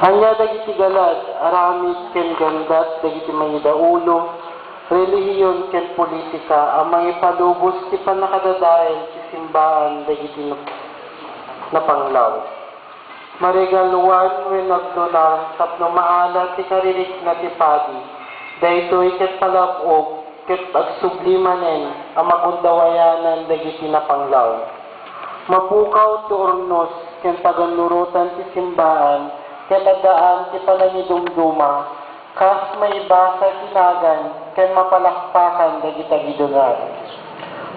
Ania dagiti galad, aramid ken gandat, dagiti mangidaulo, relihion ken politika, ang mangipalubos ti pannakadadael ti Simbaan dagiti Napanglaw. Marigaluan wen nagdunar tapno maala ti karirik na ti padi, daytoy ket palabog ket agsublimanen ang magundawayanan dagiti Napanglaw. Mapukaw ti ornos ken paganurutan ti Simbaan ken adaan ti panangidumduma kas maibasa tinagan ken mapalakpakan dagiti gidunar.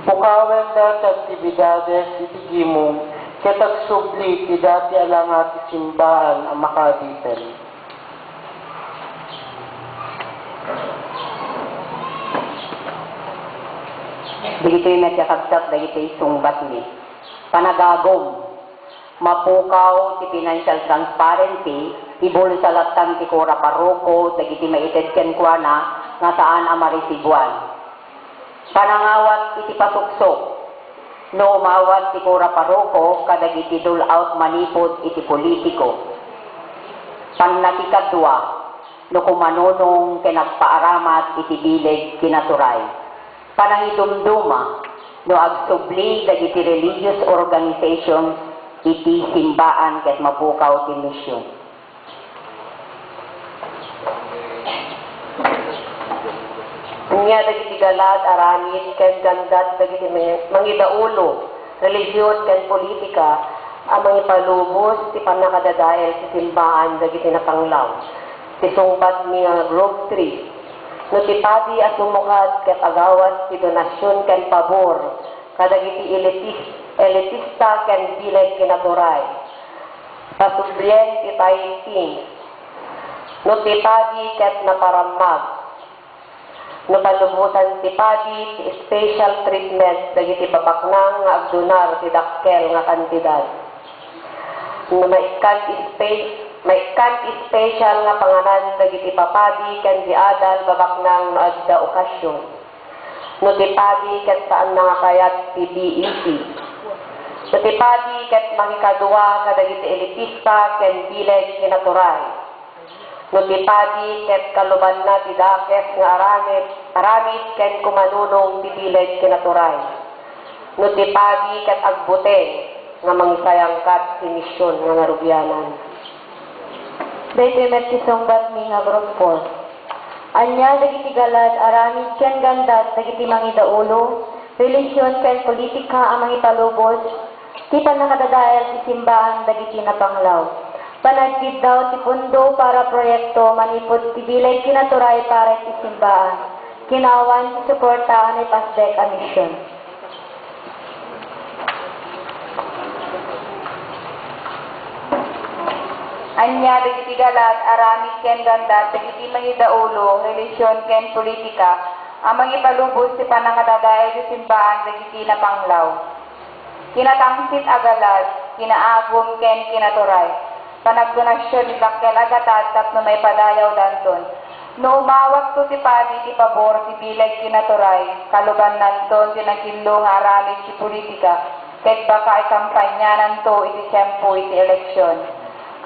Pukawen da ti aktibidades iti gimong ket agsubli ti dati alanga ti Simbaan ang makadisen. Dagiti nagkakagsak dagiti sungbat ni panagagom, mapukaw ti financial transparency, ibulsalatan ti kura paroko, dagiti maited ken kuana nga saan ang marisibuan. Panangawat iti pasuksok, no umawat ti kura paroko, kadagiti dul-out manipod iti politiko. Pannatikadwa, no kumanunong ken nagpaaramat iti bileg kinaturay. Panangidumduma, no agsubli dagiti religious organizations iti Simbaan ket mapukaw ti misyon. Ania dagiti galad, aramid ken gandat, dagiti mangidaulo, relihion ken politika, ang mangipalubos ti pannakadadael ti Simbaan dagiti Napanglaw. Ti sungbat ni Group 3. No ti padi at sumukad ket agawat ti donasyon ken pabor kadagiti elitista ken bileg kinaturay. Pasublien ti tithing. No ti padi ket naparamag. No palubusan ti padi ti special treatment dagiti babaknang nga agdunar ti dakkel nga kantidad. No maikan special nga panganan dagiti papadi ken di adal babaknang no adda okasyon. No ti padi ket saan nangakayat ti BEC. No ti padi ket mangikadua kadagiti elitista ken bileg kinaturay. No ti padi ket kaluban na ti dakes nga aramid ken kumanunong ti bileg kinaturay. No ti padi ket agbuteng nga mangisayangkat ti misyon nga narubyanan. Daytoy met ti sungbat mi nga Group 4. Ania dagiti galad, aramid ken gandat, dagiti mangidaulo, relihion ken politika ang mangipalubos, ti pannakadadael ti Simbaan dagiti Napanglaw. Panagkid daw ti pundo para proyekto manipod ti bileg kinaturay para ti Simbaan. Kinawan ti suportaan ni pasdek a misyon. Ania dagiti galad, aramid ken gandat, dagiti mangidaulo, relihion ken politika, ang mangipalubos ti pannakadadael ti Simbaan dagiti Napanglaw. Kinatangsit a galad, kinaagom ken kinaturay. Panagdonasyon ti dakkel agatat tapno may padayaw danton. No umawat to ti padi ti pabor ti bileg kinaturay, kaluban nanton ti nakillo nga aramid ti politika, ket baka ikampanyanan to iti tiyempo iti eleksyon.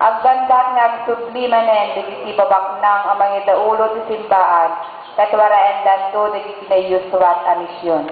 Aggandat nga agsublimanen dagiti babaknang ang mangidaulo ti Simbaan ket waraen danto dagiti nayuswat a misyon.